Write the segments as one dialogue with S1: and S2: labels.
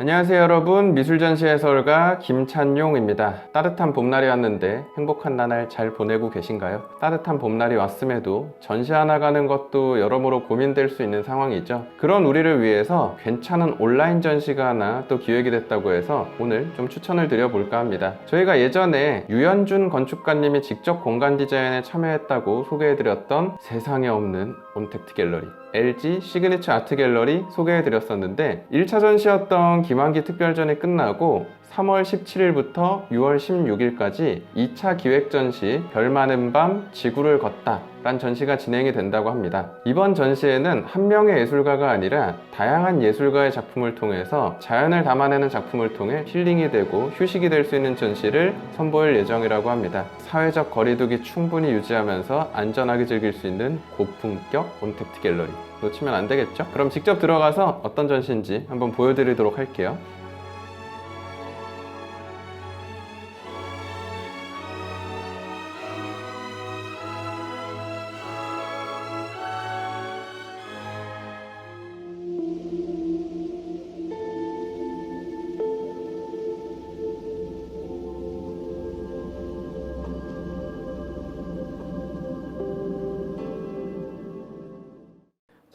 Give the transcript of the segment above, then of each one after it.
S1: 안녕하세요 여러분, 미술전시 해설가 김찬용입니다. 따뜻한 봄날이 왔는데 행복한 나날 잘 보내고 계신가요? 따뜻한 봄날이 왔음에도 전시 하나 가는 것도 여러모로 고민될 수 있는 상황이죠. 그런 우리를 위해서 괜찮은 온라인 전시가 하나 또 기획이 됐다고 해서 오늘 좀 추천을 드려볼까 합니다. 저희가 예전에 유현준 건축가님이 직접 공간 디자인에 참여했다고 소개해드렸던 세상에 없는 온택트 갤러리, LG 시그니처 아트 갤러리 소개해드렸었는데 1차 전시였던 김환기 특별전이 끝나고 3월 17일부터 6월 16일까지 2차 기획전시 별 많은 밤 지구를 걷다 란 전시가 진행이 된다고 합니다. 이번 전시에는 한 명의 예술가가 아니라 다양한 예술가의 작품을 통해서 자연을 담아내는 작품을 통해 힐링이 되고 휴식이 될 수 있는 전시를 선보일 예정이라고 합니다. 사회적 거리두기 충분히 유지하면서 안전하게 즐길 수 있는 고품격 온택트 갤러리, 놓치면 안 되겠죠? 그럼 직접 들어가서 어떤 전시인지 한번 보여드리도록 할게요.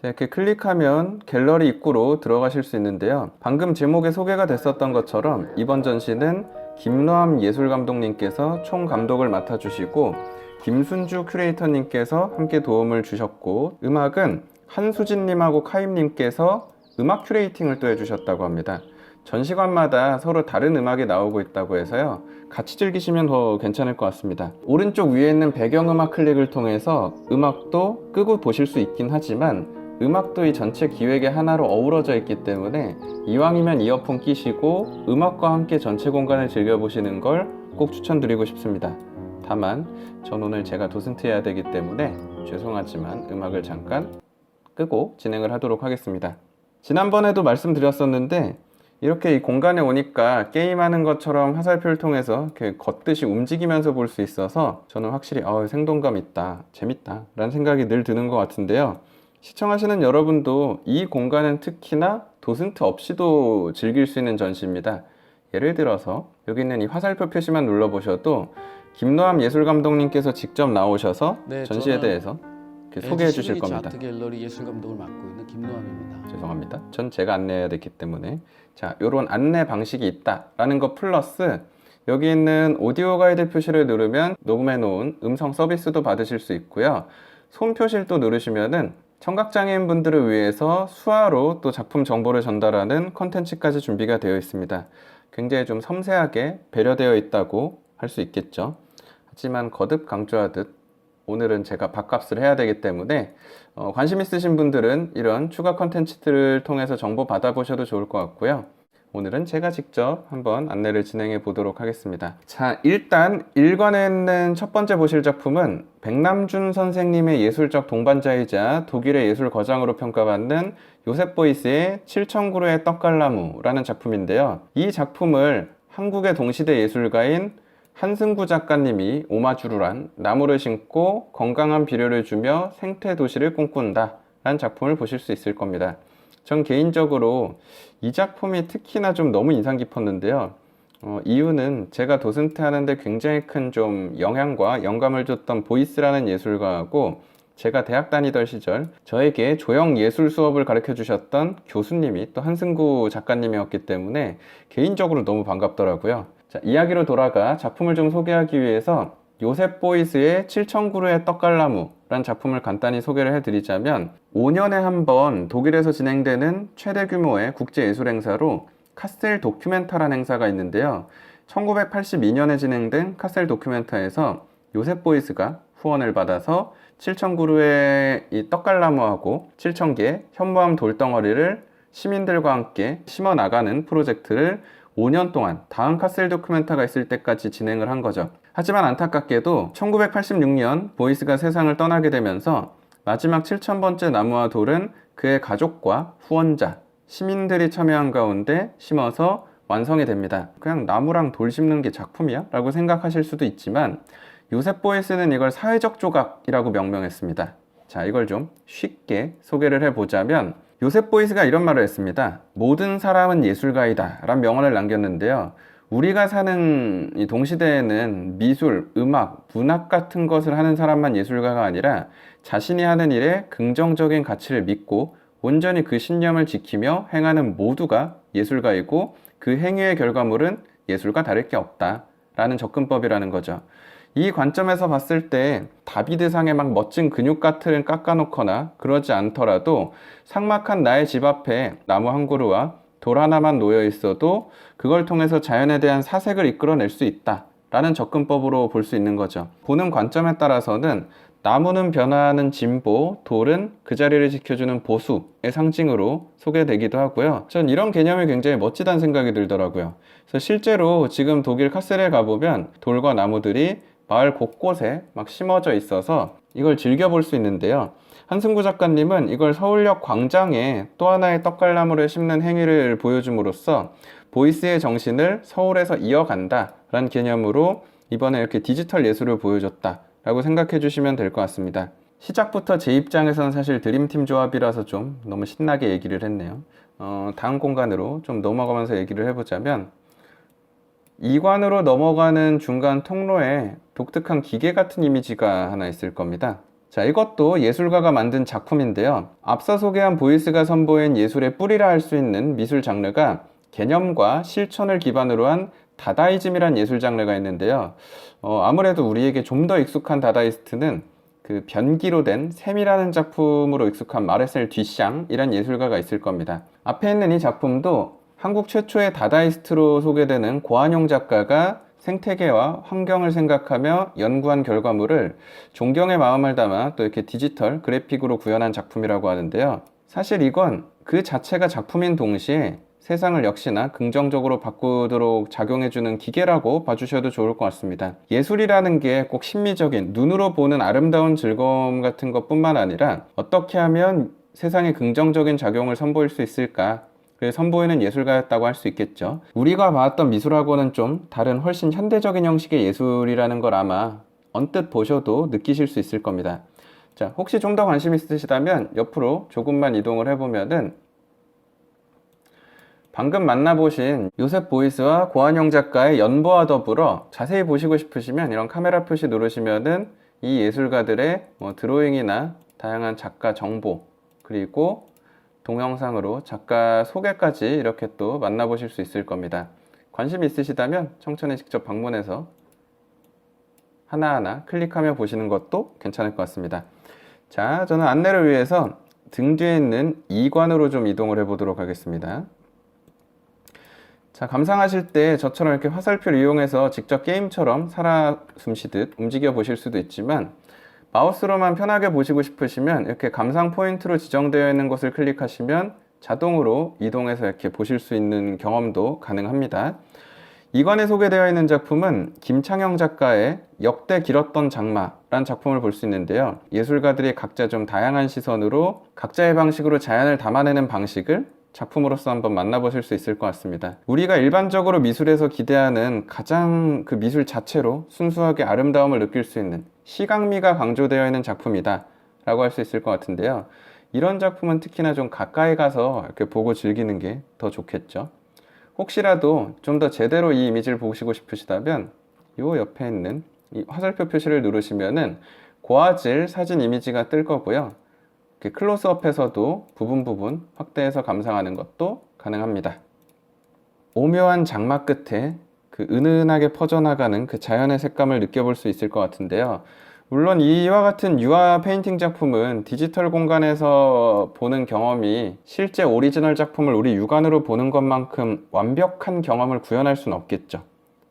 S1: 이렇게 클릭하면 갤러리 입구로 들어가실 수 있는데요. 방금 제목에 소개가 됐었던 것처럼 이번 전시는 김노함 예술감독님께서 총 감독을 맡아주시고 김순주 큐레이터님께서 함께 도움을 주셨고, 음악은 한수진님하고 카임님께서 음악 큐레이팅을 또 해주셨다고 합니다. 전시관마다 서로 다른 음악이 나오고 있다고 해서요, 같이 즐기시면 더 괜찮을 것 같습니다. 오른쪽 위에 있는 배경음악 클릭을 통해서 음악도 끄고 보실 수 있긴 하지만 음악도 이 전체 기획의 하나로 어우러져 있기 때문에 이왕이면 이어폰 끼시고 음악과 함께 전체 공간을 즐겨보시는 걸 꼭 추천드리고 싶습니다. 다만 전 오늘 제가 도슨트 해야 되기 때문에 죄송하지만 음악을 잠깐 끄고 진행을 하도록 하겠습니다. 지난번에도 말씀드렸었는데 이렇게 이 공간에 오니까 게임하는 것처럼 화살표를 통해서 이렇게 걷듯이 움직이면서 볼 수 있어서 저는 확실히 생동감 있다, 재밌다 라는 생각이 늘 드는 것 같은데요. 시청하시는 여러분도 이 공간은 특히나 도슨트 없이도 즐길 수 있는 전시입니다. 예를 들어서 여기 있는 이 화살표 표시만 눌러보셔도 김노함 예술감독님께서 직접 나오셔서 전시에 대해서 소개해 주실 겁니다.
S2: 아트 갤러리 예술감독을 맡고 있는 김노함입니다.
S1: 죄송합니다. 전 제가 안내해야 되기 때문에 자, 요런 안내 방식이 있다라는 거 플러스 여기 있는 오디오 가이드 표시를 누르면 녹음해 놓은 음성 서비스도 받으실 수 있고요. 손 표시를 또 누르시면은 청각장애인 분들을 위해서 수화로 또 작품 정보를 전달하는 컨텐츠까지 준비가 되어 있습니다. 굉장히 좀 섬세하게 배려되어 있다고 할 수 있겠죠. 하지만 거듭 강조하듯 오늘은 제가 밥값을 해야 되기 때문에 관심 있으신 분들은 이런 추가 컨텐츠들을 통해서 정보 받아보셔도 좋을 것 같고요. 오늘은 제가 직접 한번 안내를 진행해 보도록 하겠습니다. 자, 일단 1관에 있는 첫 번째 보실 작품은 백남준 선생님의 예술적 동반자이자 독일의 예술 거장으로 평가받는 요셉 보이스의 7,000그루의 떡갈나무라는 작품인데요. 이 작품을 한국의 동시대 예술가인 한승구 작가님이 오마주를 한 나무를 심고 건강한 비료를 주며 생태 도시를 꿈꾼다 라는 작품을 보실 수 있을 겁니다. 전 개인적으로 이 작품이 특히나 좀 너무 인상 깊었는데요. 이유는 제가 도슨트 하는데 굉장히 큰 좀 영향과 영감을 줬던 보이스라는 예술가하고 제가 대학 다니던 시절 저에게 조형 예술 수업을 가르쳐 주셨던 교수님이 또 한승구 작가님이었기 때문에 개인적으로 너무 반갑더라고요. 자, 이야기로 돌아가 작품을 좀 소개하기 위해서 요셉 보이스의 7,000그루의 떡갈나무라는 작품을 간단히 소개를 해드리자면 5년에 한 번 독일에서 진행되는 최대 규모의 국제예술 행사로 카셀 도큐멘타라는 행사가 있는데요. 1982년에 진행된 카셀 도큐멘타에서 요셉 보이스가 후원을 받아서 7,000그루의 이 떡갈나무하고 7,000개의 현무암 돌덩어리를 시민들과 함께 심어 나가는 프로젝트를 5년 동안 다음 카셀 도큐멘타가 있을 때까지 진행을 한 거죠. 하지만 안타깝게도 1986년 보이스가 세상을 떠나게 되면서 마지막 7,000번째 나무와 돌은 그의 가족과 후원자, 시민들이 참여한 가운데 심어서 완성이 됩니다. 그냥 나무랑 돌 심는 게 작품이야? 라고 생각하실 수도 있지만 요셉 보이스는 이걸 사회적 조각이라고 명명했습니다. 자, 이걸 좀 쉽게 소개를 해보자면 요셉 보이스가 이런 말을 했습니다. 모든 사람은 예술가이다 라는 명언을 남겼는데요. 우리가 사는 이 동시대에는 미술, 음악, 문학 같은 것을 하는 사람만 예술가가 아니라 자신이 하는 일에 긍정적인 가치를 믿고 온전히 그 신념을 지키며 행하는 모두가 예술가이고 그 행위의 결과물은 예술과 다를 게 없다 라는 접근법이라는 거죠. 이 관점에서 봤을 때 다비드상의 막 멋진 근육 같은 깎아놓거나 그러지 않더라도 삭막한 나의 집 앞에 나무 한 그루와 돌 하나만 놓여 있어도 그걸 통해서 자연에 대한 사색을 이끌어낼 수 있다 라는 접근법으로 볼 수 있는 거죠. 보는 관점에 따라서는 나무는 변화하는 진보, 돌은 그 자리를 지켜주는 보수의 상징으로 소개되기도 하고요. 전 이런 개념이 굉장히 멋지다는 생각이 들더라고요. 그래서 실제로 지금 독일 카셀에 가보면 돌과 나무들이 마을 곳곳에 막 심어져 있어서 이걸 즐겨볼 수 있는데요. 한승구 작가님은 이걸 서울역 광장에 또 하나의 떡갈나무를 심는 행위를 보여줌으로써 보이스의 정신을 서울에서 이어간다 라는 개념으로 이번에 이렇게 디지털 예술을 보여줬다 라고 생각해 주시면 될 것 같습니다. 시작부터 제 입장에서는 사실 드림팀 조합이라서 좀 너무 신나게 얘기를 했네요. 다음 공간으로 좀 넘어가면서 얘기를 해보자면, 이관으로 넘어가는 중간 통로에 독특한 기계 같은 이미지가 하나 있을 겁니다. 자, 이것도 예술가가 만든 작품인데요. 앞서 소개한 보이스가 선보인 예술의 뿌리라 할 수 있는 미술 장르가 개념과 실천을 기반으로 한 다다이즘이란 예술 장르가 있는데요. 아무래도 우리에게 좀 더 익숙한 다다이스트는 그 변기로 된 샘이라는 작품으로 익숙한 마르셀 듀샹이란 예술가가 있을 겁니다. 앞에 있는 이 작품도 한국 최초의 다다이스트로 소개되는 고한용 작가가 생태계와 환경을 생각하며 연구한 결과물을 존경의 마음을 담아 또 이렇게 디지털 그래픽으로 구현한 작품이라고 하는데요. 사실 이건 그 자체가 작품인 동시에 세상을 역시나 긍정적으로 바꾸도록 작용해주는 기계라고 봐주셔도 좋을 것 같습니다. 예술이라는 게 꼭 심미적인 눈으로 보는 아름다운 즐거움 같은 것뿐만 아니라 어떻게 하면 세상에 긍정적인 작용을 선보일 수 있을까, 그래서 선보이는 예술가였다고 할 수 있겠죠. 우리가 봤던 미술하고는 좀 다른 훨씬 현대적인 형식의 예술이라는 걸 아마 언뜻 보셔도 느끼실 수 있을 겁니다. 자, 혹시 좀 더 관심 있으시다면 옆으로 조금만 이동을 해보면은 방금 만나보신 요셉 보이스와 고한용 작가의 연보와 더불어 자세히 보시고 싶으시면 이런 카메라 표시 누르시면은 이 예술가들의 드로잉이나 다양한 작가 정보, 그리고 동영상으로 작가 소개까지 이렇게 또 만나보실 수 있을 겁니다. 관심 있으시다면 청천에 직접 방문해서 하나하나 클릭하며 보시는 것도 괜찮을 것 같습니다. 자, 저는 안내를 위해서 등 뒤에 있는 2관으로 좀 이동을 해보도록 하겠습니다. 자, 감상하실 때 저처럼 이렇게 화살표를 이용해서 직접 게임처럼 살아 숨쉬듯 움직여 보실 수도 있지만, 마우스로만 편하게 보시고 싶으시면 이렇게 감상 포인트로 지정되어 있는 곳을 클릭하시면 자동으로 이동해서 이렇게 보실 수 있는 경험도 가능합니다. 이관에 소개되어 있는 작품은 김창영 작가의 역대 길었던 장마라는 작품을 볼 수 있는데요. 예술가들이 각자 좀 다양한 시선으로 각자의 방식으로 자연을 담아내는 방식을 작품으로서 한번 만나보실 수 있을 것 같습니다. 우리가 일반적으로 미술에서 기대하는 가장 그 미술 자체로 순수하게 아름다움을 느낄 수 있는 시각미가 강조되어 있는 작품이다 라고 할 수 있을 것 같은데요. 이런 작품은 특히나 좀 가까이 가서 이렇게 보고 즐기는 게 더 좋겠죠. 혹시라도 좀 더 제대로 이 이미지를 보시고 싶으시다면 요 옆에 있는 이 화살표 표시를 누르시면은 고화질 사진 이미지가 뜰 거고요. 클로즈업해서도 부분 확대해서 감상하는 것도 가능합니다. 오묘한 장마 끝에 그 은은하게 퍼져나가는 그 자연의 색감을 느껴볼 수 있을 것 같은데요. 물론 이와 같은 유화 페인팅 작품은 디지털 공간에서 보는 경험이 실제 오리지널 작품을 우리 육안으로 보는 것만큼 완벽한 경험을 구현할 수는 없겠죠.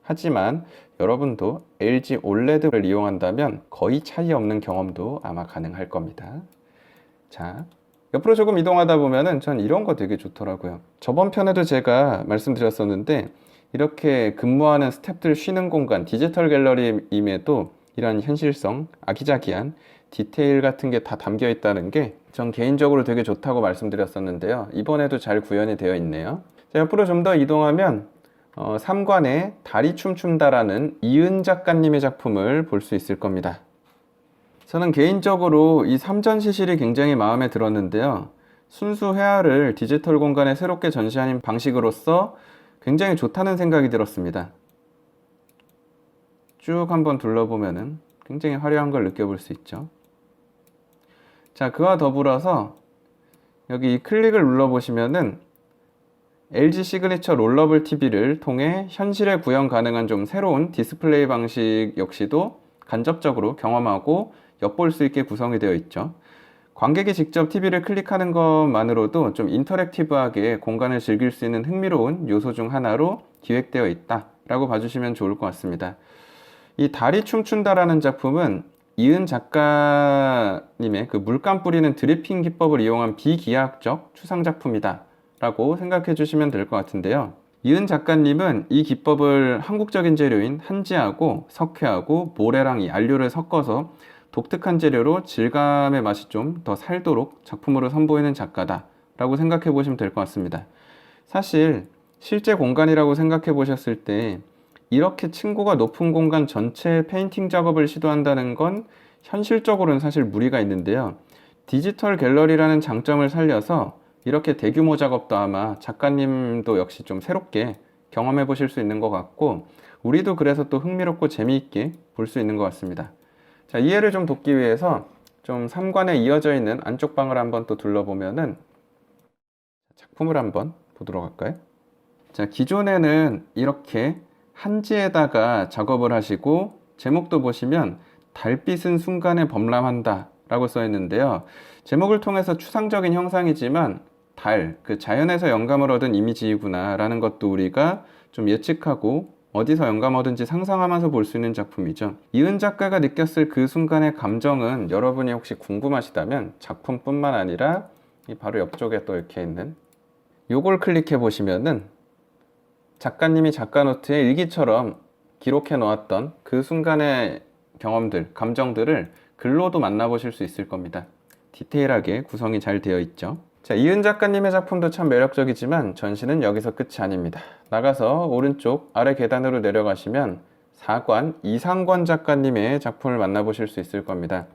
S1: 하지만 여러분도 LG OLED를 이용한다면 거의 차이 없는 경험도 아마 가능할 겁니다. 자, 옆으로 조금 이동하다 보면은 전 이런 거 되게 좋더라고요. 저번 편에도 제가 말씀드렸었는데 이렇게 근무하는 스태프들 쉬는 공간, 디지털 갤러리임에도 이런 현실성, 아기자기한 디테일 같은 게 다 담겨 있다는 게 전 개인적으로 되게 좋다고 말씀드렸었는데요. 이번에도 잘 구현이 되어 있네요. 자, 옆으로 좀 더 이동하면 3관에 달이 춤춘다라는 이은 작가님의 작품을 볼 수 있을 겁니다. 저는 개인적으로 이 삼전 시실이 굉장히 마음에 들었는데요. 순수 회화를 디지털 공간에 새롭게 전시하는 방식으로서 굉장히 좋다는 생각이 들었습니다. 쭉 한번 둘러보면은 굉장히 화려한 걸 느껴볼 수 있죠. 자, 그와 더불어서 여기 이 클릭을 눌러보시면은 LG 시그니처 롤러블 TV를 통해 현실에 구현 가능한 좀 새로운 디스플레이 방식 역시도 간접적으로 경험하고 엿볼 수 있게 구성이 되어 있죠. 관객이 직접 TV를 클릭하는 것만으로도 좀 인터랙티브하게 공간을 즐길 수 있는 흥미로운 요소 중 하나로 기획되어 있다라고 봐주시면 좋을 것 같습니다. 이 달이 춤춘다라는 작품은 이은 작가님의 그 물감 뿌리는 드리핑 기법을 이용한 비기하학적 추상작품이다 라고 생각해 주시면 될 것 같은데요. 이은 작가님은 이 기법을 한국적인 재료인 한지하고 석회하고 모래랑 이 안료를 섞어서 독특한 재료로 질감의 맛이 좀 더 살도록 작품으로 선보이는 작가다 라고 생각해 보시면 될 것 같습니다. 사실 실제 공간이라고 생각해 보셨을 때 이렇게 층고가 높은 공간 전체에 페인팅 작업을 시도한다는 건 현실적으로는 사실 무리가 있는데요. 디지털 갤러리라는 장점을 살려서 이렇게 대규모 작업도 아마 작가님도 역시 좀 새롭게 경험해 보실 수 있는 것 같고, 우리도 그래서 또 흥미롭고 재미있게 볼 수 있는 것 같습니다. 자, 이해를 좀 돕기 위해서 좀 3관에 이어져 있는 안쪽 방을 한번 또 둘러보면은 작품을 한번 보도록 할까요? 자, 기존에는 이렇게 한지에다가 작업을 하시고 제목도 보시면 달빛은 순간에 범람한다 라고 써 있는데요. 제목을 통해서 추상적인 형상이지만 달, 그 자연에서 영감을 얻은 이미지이구나 라는 것도 우리가 좀 예측하고 어디서 영감 얻은지 상상하면서 볼 수 있는 작품이죠. 이은 작가가 느꼈을 그 순간의 감정은 여러분이 혹시 궁금하시다면 작품뿐만 아니라 이 바로 옆쪽에 또 이렇게 있는 요걸 클릭해 보시면은 작가님이 작가노트에 일기처럼 기록해 놓았던 그 순간의 경험들, 감정들을 글로도 만나보실 수 있을 겁니다. 디테일하게 구성이 잘 되어 있죠. 자, 이은 작가님의 작품도 참 매력적이지만 전시는 여기서 끝이 아닙니다. 나가서 오른쪽 아래 계단으로 내려가시면 4관 이상권 작가님의 작품을 만나보실 수 있을 겁니다.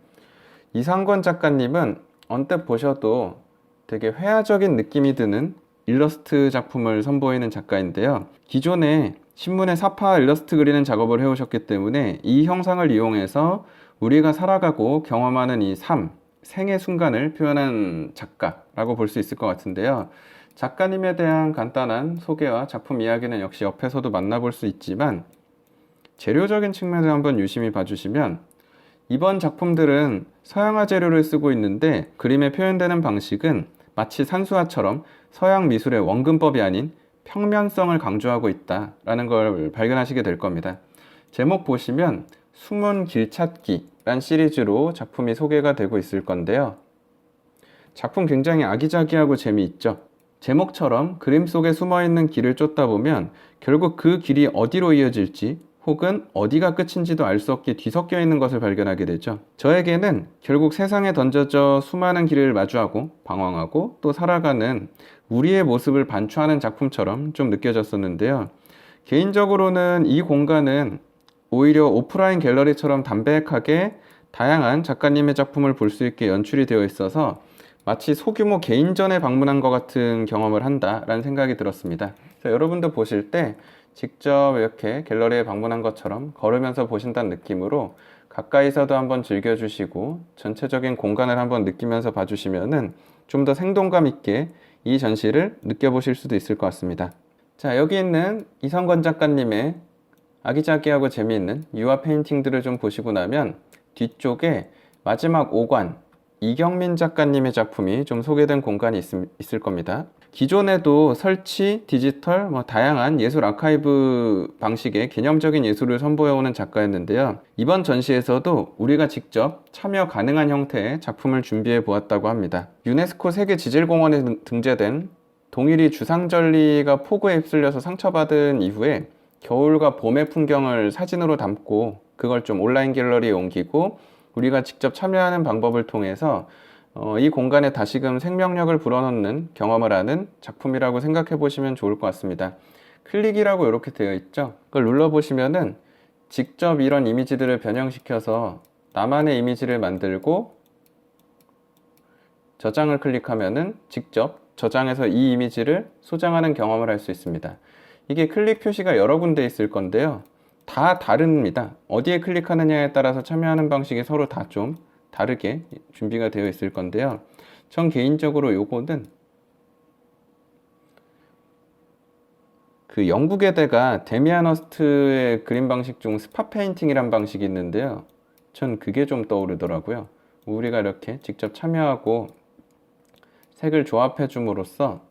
S1: 이상권 작가님은 언뜻 보셔도 되게 회화적인 느낌이 드는 일러스트 작품을 선보이는 작가인데요. 기존에 신문에 사파 일러스트 그리는 작업을 해오셨기 때문에 이 형상을 이용해서 우리가 살아가고 경험하는 이 삶, 생의 순간을 표현한 작가라고 볼 수 있을 것 같은데요. 작가님에 대한 간단한 소개와 작품 이야기는 역시 옆에서도 만나볼 수 있지만 재료적인 측면을 한번 유심히 봐주시면 이번 작품들은 서양화 재료를 쓰고 있는데 그림에 표현되는 방식은 마치 산수화처럼 서양 미술의 원근법이 아닌 평면성을 강조하고 있다라는 걸 발견하시게 될 겁니다. 제목 보시면 숨은 길찾기란 시리즈로 작품이 소개가 되고 있을 건데요. 작품 굉장히 아기자기하고 재미있죠. 제목처럼 그림 속에 숨어있는 길을 쫓다 보면 결국 그 길이 어디로 이어질지 혹은 어디가 끝인지도 알 수 없게 뒤섞여 있는 것을 발견하게 되죠. 저에게는 결국 세상에 던져져 수많은 길을 마주하고 방황하고 또 살아가는 우리의 모습을 반추하는 작품처럼 좀 느껴졌었는데요. 개인적으로는 이 공간은 오히려 오프라인 갤러리처럼 담백하게 다양한 작가님의 작품을 볼 수 있게 연출이 되어 있어서 마치 소규모 개인전에 방문한 것 같은 경험을 한다라는 생각이 들었습니다. 그래서 여러분도 보실 때 직접 이렇게 갤러리에 방문한 것처럼 걸으면서 보신다는 느낌으로 가까이서도 한번 즐겨주시고 전체적인 공간을 한번 느끼면서 봐주시면은 좀 더 생동감 있게 이 전시를 느껴보실 수도 있을 것 같습니다. 자, 여기 있는 이성권 작가님의 아기자기하고 재미있는 유화 페인팅들을 좀 보시고 나면 뒤쪽에 마지막 5관 이경민 작가님의 작품이 좀 소개된 공간이 있을 겁니다. 기존에도 설치, 디지털, 다양한 예술 아카이브 방식의 개념적인 예술을 선보여오는 작가였는데요. 이번 전시에서도 우리가 직접 참여 가능한 형태의 작품을 준비해 보았다고 합니다. 유네스코 세계지질공원에 등재된 동일이 주상절리가 폭우에 휩쓸려서 상처받은 이후에 겨울과 봄의 풍경을 사진으로 담고 그걸 좀 온라인 갤러리에 옮기고 우리가 직접 참여하는 방법을 통해서 이 공간에 다시금 생명력을 불어넣는 경험을 하는 작품이라고 생각해 보시면 좋을 것 같습니다. 클릭이라고 이렇게 되어 있죠. 그걸 눌러보시면은 직접 이런 이미지들을 변형시켜서 나만의 이미지를 만들고 저장을 클릭하면은 직접 저장해서 이 이미지를 소장하는 경험을 할 수 있습니다. 이게 클릭 표시가 여러 군데 있을 건데요. 다 다릅니다. 어디에 클릭하느냐에 따라서 참여하는 방식이 서로 다 좀 다르게 준비가 되어 있을 건데요. 전 개인적으로 요거는 그 영국의 대가 데미안 허스트의 그림 방식 중 스팟 페인팅이란 방식이 있는데요. 전 그게 좀 떠오르더라고요. 우리가 이렇게 직접 참여하고 색을 조합해 줌으로써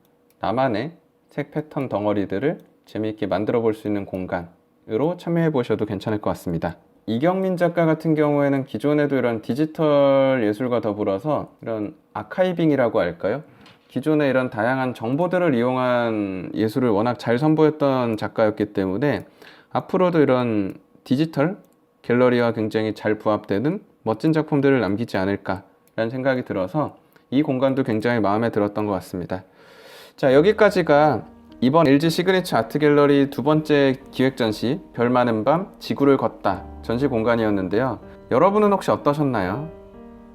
S1: 나만의 색 패턴 덩어리들을 재미있게 만들어 볼 수 있는 공간으로 참여해 보셔도 괜찮을 것 같습니다. 이경민 작가 같은 경우에는 기존에도 이런 디지털 예술과 더불어서 이런 아카이빙이라고 할까요? 기존에 이런 다양한 정보들을 이용한 예술을 워낙 잘 선보였던 작가였기 때문에 앞으로도 이런 디지털 갤러리와 굉장히 잘 부합되는 멋진 작품들을 남기지 않을까라는 생각이 들어서 이 공간도 굉장히 마음에 들었던 것 같습니다. 자, 여기까지가 이번 LG 시그니처 아트 갤러리 두 번째 기획 전시 별 많은 밤 지구를 걷다 전시 공간이었는데요. 여러분은 혹시 어떠셨나요?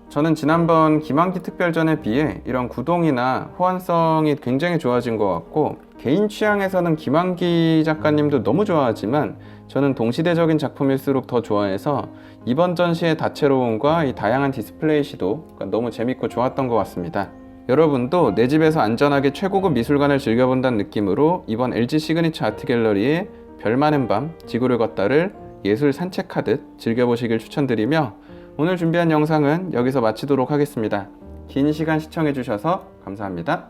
S1: 저는 지난번 김한기 특별전에 비해 이런 구동이나 호환성이 굉장히 좋아진 것 같고, 개인 취향에서는 김한기 작가님도 너무 좋아하지만 저는 동시대적인 작품일수록 더 좋아해서 이번 전시의 다채로움과 이 다양한 디스플레이 시도 너무 재밌고 좋았던 것 같습니다. 여러분도 내 집에서 안전하게 최고급 미술관을 즐겨본다는 느낌으로 이번 LG 시그니처 아트 갤러리의 별 많은 밤 지구를 걷다를 예술 산책하듯 즐겨보시길 추천드리며, 오늘 준비한 영상은 여기서 마치도록 하겠습니다. 긴 시간 시청해주셔서 감사합니다.